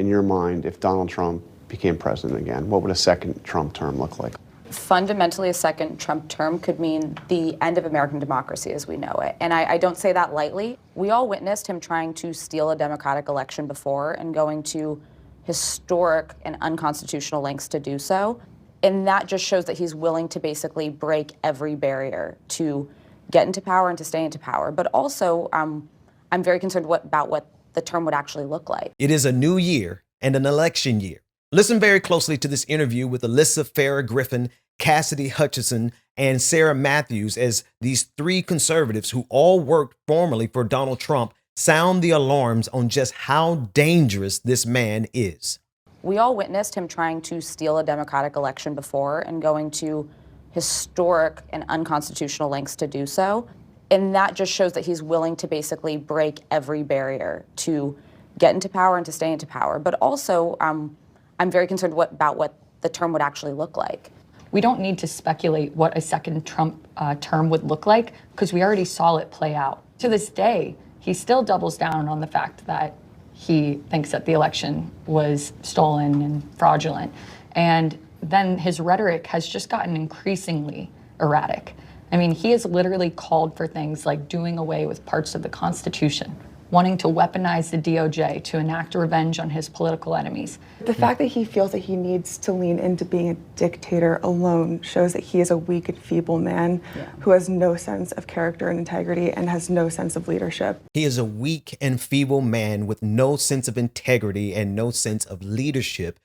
in your mind, if Donald Trump became president again? What would a second Trump term look like? Fundamentally, a second Trump term could mean the end of American democracy as we know it. And I don't say that lightly. We all witnessed him trying to steal a democratic election before and going to historic and unconstitutional lengths to do so. And that just shows that he's willing to basically break every barrier to get into power and to stay into power. But also, I'm very concerned about what the term would actually look like. It is a new year and an election year. Listen very closely to this interview with Alyssa Farah Griffin, Cassidy Hutchinson, and Sarah Matthews as these three conservatives who all worked formerly for Donald Trump sound the alarms on just how dangerous this man is. We all witnessed him trying to steal a democratic election before and going to historic and unconstitutional lengths to do so. And that just shows that he's willing to basically break every barrier to get into power and to stay into power. But also, I'm very concerned about what the term would actually look like. We don't need to speculate what a second Trump term would look like because we already saw it play out. To this day, he still doubles down on the fact that he thinks that the election was stolen and fraudulent. And then his rhetoric has just gotten increasingly erratic. I mean, he has literally called for things like doing away with parts of the Constitution, wanting to weaponize the DOJ to enact revenge on his political enemies. The fact that he feels that he needs to lean into being a dictator alone shows that he is a weak and feeble man who has no sense of character and integrity and has no sense of leadership. He is a weak and feeble man with no sense of integrity and no sense of leadership.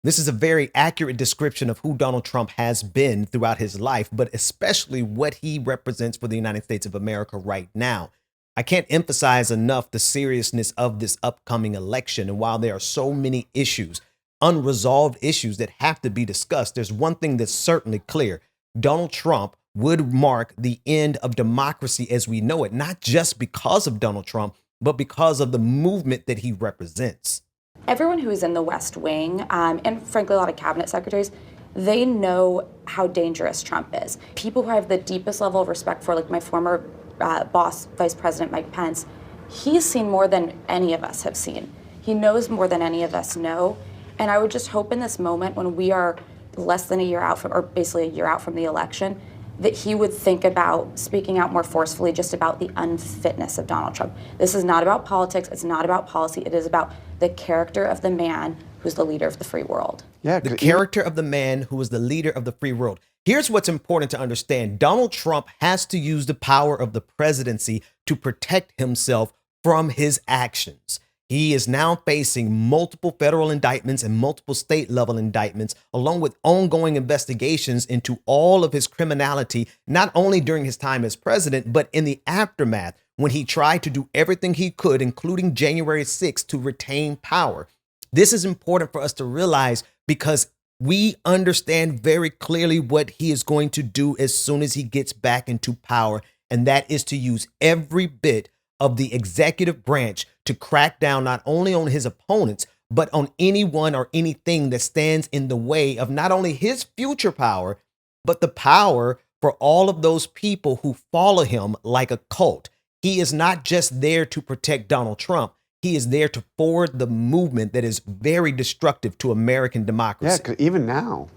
This is a very accurate description of who Donald Trump has been throughout his life, but especially what he represents for the United States of America right now. I can't emphasize enough the seriousness of this upcoming election. And while there are so many issues, unresolved issues that have to be discussed, there's one thing that's certainly clear. Donald Trump would mark the end of democracy as we know it, not just because of Donald Trump, but because of the movement that he represents. Everyone who is in the West Wing, and frankly a lot of cabinet secretaries, they know how dangerous Trump is. People who I have the deepest level of respect for, like my former boss, Vice President Mike Pence, he's seen more than any of us have seen. He knows more than any of us know. And I would just hope in this moment when we are less than a year out from, or basically a year out from the election, that he would think about speaking out more forcefully just about the unfitness of Donald Trump. This is not about politics. It's not about policy. It is about the character of the man who's the leader of the free world. Yeah, the character of the man who is the leader of the free world. Here's what's important to understand. Donald Trump has to use the power of the presidency to protect himself from his actions. He is now facing multiple federal indictments and multiple state level indictments, along with ongoing investigations into all of his criminality, not only during his time as president, but in the aftermath when he tried to do everything he could, including January 6th, to retain power. This is important for us to realize because we understand very clearly what he is going to do as soon as he gets back into power, and that is to use every bit of the executive branch to crack down not only on his opponents, but on anyone or anything that stands in the way of not only his future power, but the power for all of those people who follow him like a cult. He is not just there to protect Donald Trump. He is there to forward the movement that is very destructive to American democracy. Yeah, 'cause even now,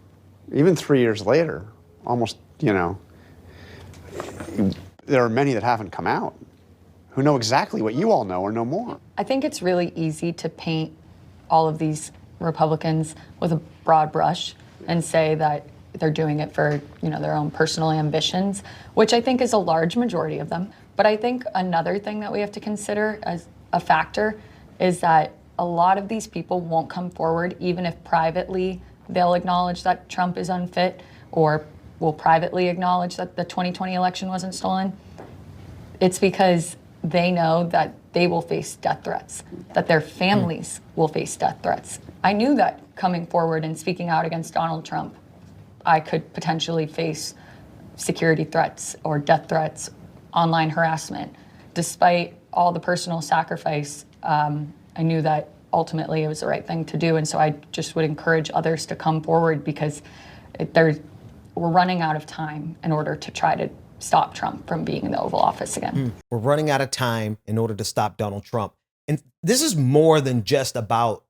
even 3 years later, almost, there are many that haven't come out who know exactly what you all know or know more. I think it's really easy to paint all of these Republicans with a broad brush and say that they're doing it for, their own personal ambitions, which I think is a large majority of them. But I think another thing that we have to consider as a factor is that a lot of these people won't come forward, even if privately they'll acknowledge that Trump is unfit or will privately acknowledge that the 2020 election wasn't stolen. It's because they know that they will face death threats, that their families will face death threats. I knew that coming forward and speaking out against Donald Trump, I could potentially face security threats or death threats, online harassment. Despite all the personal sacrifice, I knew that ultimately it was the right thing to do. And so I just would encourage others to come forward because we're running out of time in order to try to stop Trump from being in the Oval Office again. We're running out of time in order to stop Donald Trump. And this is more than just about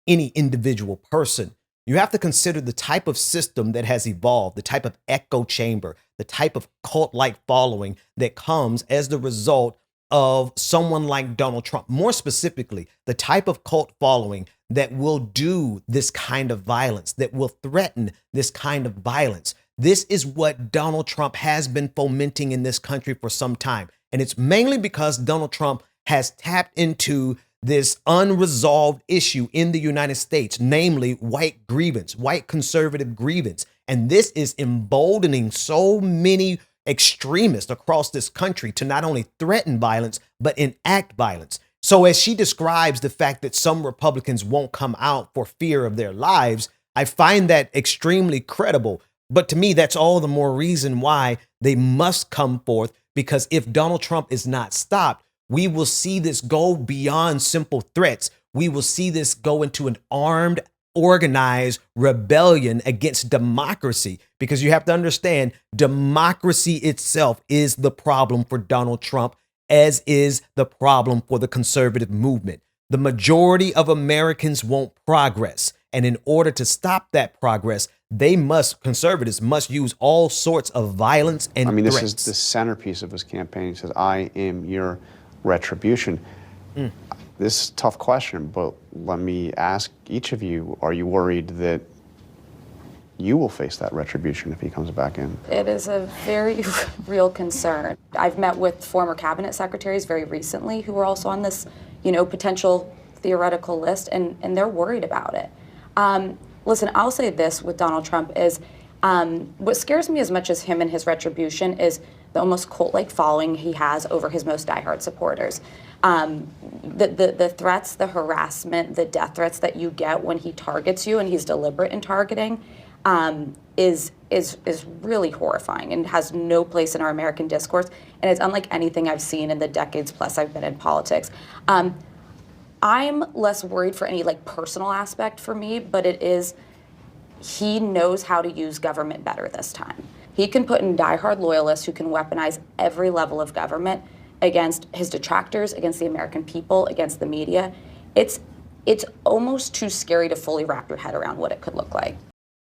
any individual person. You have to consider the type of system that has evolved, the type of echo chamber, the type of cult-like following that comes as the result of someone like Donald Trump. More specifically, the type of cult following that will do this kind of violence, that will threaten this kind of violence. This is what Donald Trump has been fomenting in this country for some time. And it's mainly because Donald Trump has tapped into this unresolved issue in the United States, namely white grievance, white conservative grievance. And this is emboldening so many extremists across this country to not only threaten violence, but enact violence. So as she describes the fact that some Republicans won't come out for fear of their lives, I find that extremely credible. But to me, that's all the more reason why they must come forth, because if Donald Trump is not stopped, we will see this go beyond simple threats. We will see this go into an armed, organized rebellion against democracy, because you have to understand, democracy itself is the problem for Donald Trump, as is the problem for the conservative movement. The majority of Americans want progress. And in order to stop that progress, conservatives must use all sorts of violence and this threats. is the centerpiece of his campaign. He says, I am your retribution. This is a tough question, but let me ask each of you, are you worried that you will face that retribution if he comes back in? It is a very real concern. I've met with former cabinet secretaries very recently who are also on this, potential theoretical list, and they're worried about it. Listen, I'll say this with Donald Trump is, what scares me as much as him and his retribution is the almost cult-like following he has over his most diehard supporters. The threats, the harassment, the death threats that you get when he targets you, and he's deliberate in targeting, is really horrifying and has no place in our American discourse. And it's unlike anything I've seen in the decades plus I've been in politics. I'm less worried for any personal aspect for me, but it is, he knows how to use government better this time. He can put in diehard loyalists who can weaponize every level of government against his detractors, against the American people, against the media. It's almost too scary to fully wrap your head around what it could look like.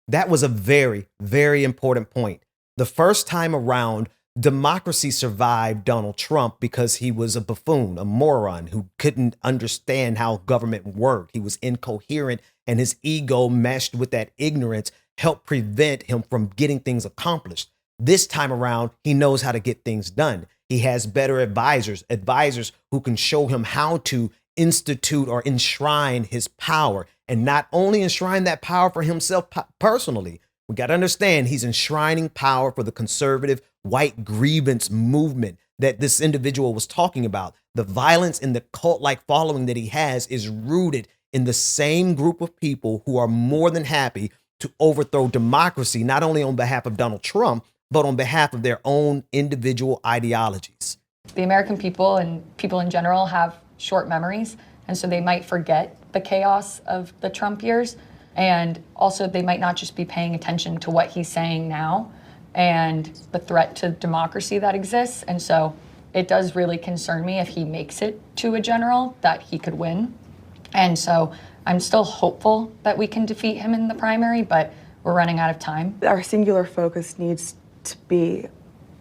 That was a very, very important point. The first time around, democracy survived Donald Trump because he was a buffoon, a moron who couldn't understand how government worked. He was incoherent, and his ego meshed with that ignorance helped prevent him from getting things accomplished. This time around, he knows how to get things done. He has better advisors who can show him how to institute or enshrine his power, and not only enshrine that power for himself personally. We got to understand he's enshrining power for the conservative white grievance movement that this individual was talking about. The violence and the cult-like following that he has is rooted in the same group of people who are more than happy to overthrow democracy, not only on behalf of Donald Trump, but on behalf of their own individual ideologies. The American people and people in general have short memories, and so they might forget the chaos of the Trump years. And also they might not just be paying attention to what he's saying now and the threat to democracy that exists. And so it does really concern me if he makes it to a general that he could win. And so I'm still hopeful that we can defeat him in the primary, but we're running out of time. Our singular focus needs to be,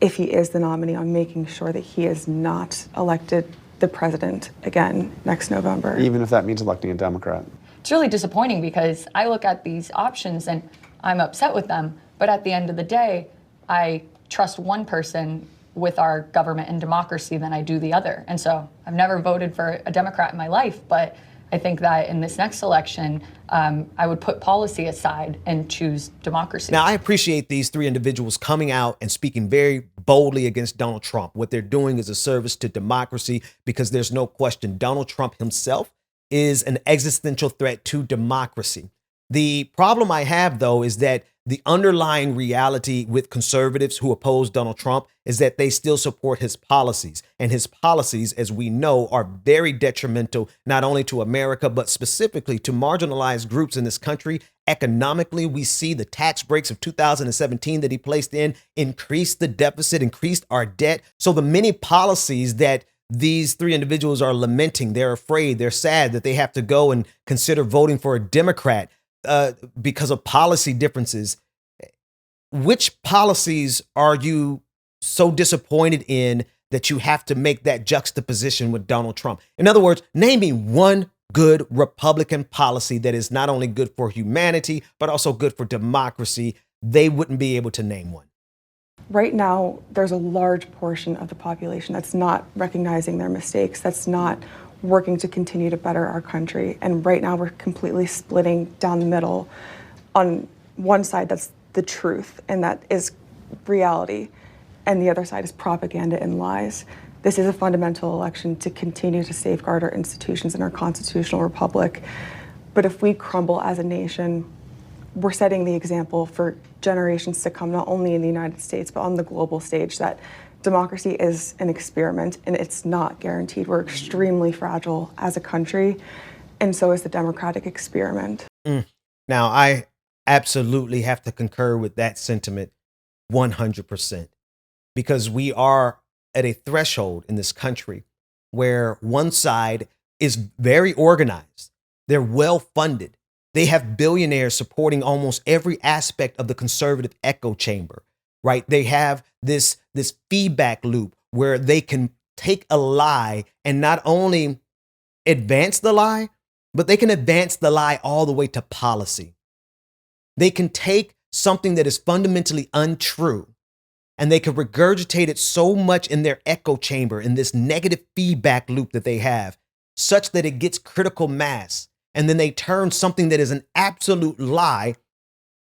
if he is the nominee, on making sure that he is not elected the president again next November. Even if that means electing a Democrat. It's really disappointing because I look at these options and I'm upset with them. But at the end of the day, I trust one person with our government and democracy than I do the other. And so I've never voted for a Democrat in my life, but I think that in this next election, I would put policy aside and choose democracy. Now, I appreciate these three individuals coming out and speaking very boldly against Donald Trump. What they're doing is a service to democracy, because there's no question Donald Trump himself is an existential threat to democracy. The problem I have, though, is that the underlying reality with conservatives who oppose Donald Trump is that they still support his policies. And his policies, as we know, are very detrimental, not only to America, but specifically to marginalized groups in this country. Economically, we see the tax breaks of 2017 that he placed in increased the deficit, increased our debt. So the many policies that these three individuals are lamenting. They're afraid. They're sad that they have to go and consider voting for a Democrat because of policy differences. Which policies are you so disappointed in that you have to make that juxtaposition with Donald Trump? In other words, name me one good Republican policy that is not only good for humanity, but also good for democracy. They wouldn't be able to name one. Right now, there's a large portion of the population that's not recognizing their mistakes, that's not working to continue to better our country. And right now, we're completely splitting down the middle. On one side, that's the truth, and that is reality. And the other side is propaganda and lies. This is a fundamental election to continue to safeguard our institutions and our constitutional republic. But if we crumble as a nation, we're setting the example for generations to come, not only in the United States, but on the global stage, that democracy is an experiment and it's not guaranteed. We're extremely fragile as a country, and so is the democratic experiment. Now, I absolutely have to concur with that sentiment 100%, because we are at a threshold in this country where one side is very organized, they're well funded, they have billionaires supporting almost every aspect of the conservative echo chamber, right? They have this feedback loop where they can take a lie and not only advance the lie, but they can advance the lie all the way to policy. They can take something that is fundamentally untrue and they can regurgitate it so much in their echo chamber, in this negative feedback loop that they have, such that it gets critical mass. And then they turn something that is an absolute lie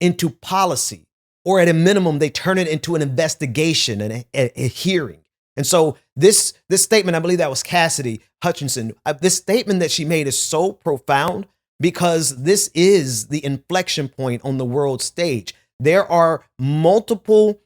into policy, or at a minimum, they turn it into an investigation and a hearing. And so this statement, I believe that was Cassidy Hutchinson, this statement that she made is so profound because this is the inflection point on the world stage. There are multiple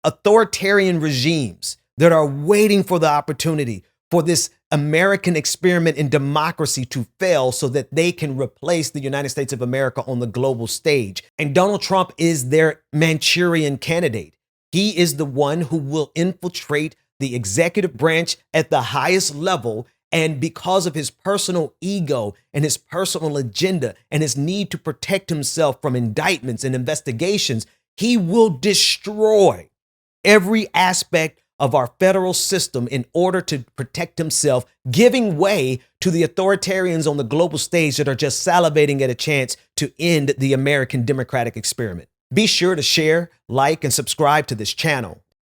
authoritarian regimes that are waiting for the opportunity for this American experiment in democracy to fail so that they can replace the United States of America on the global stage. And Donald Trump is their Manchurian candidate. He is the one who will infiltrate the executive branch at the highest level. And because of his personal ego and his personal agenda and his need to protect himself from indictments and investigations, he will destroy every aspect of our federal system in order to protect himself, giving way to the authoritarians on the global stage that are just salivating at a chance to end the American democratic experiment. Be sure to share, like, and subscribe to this channel.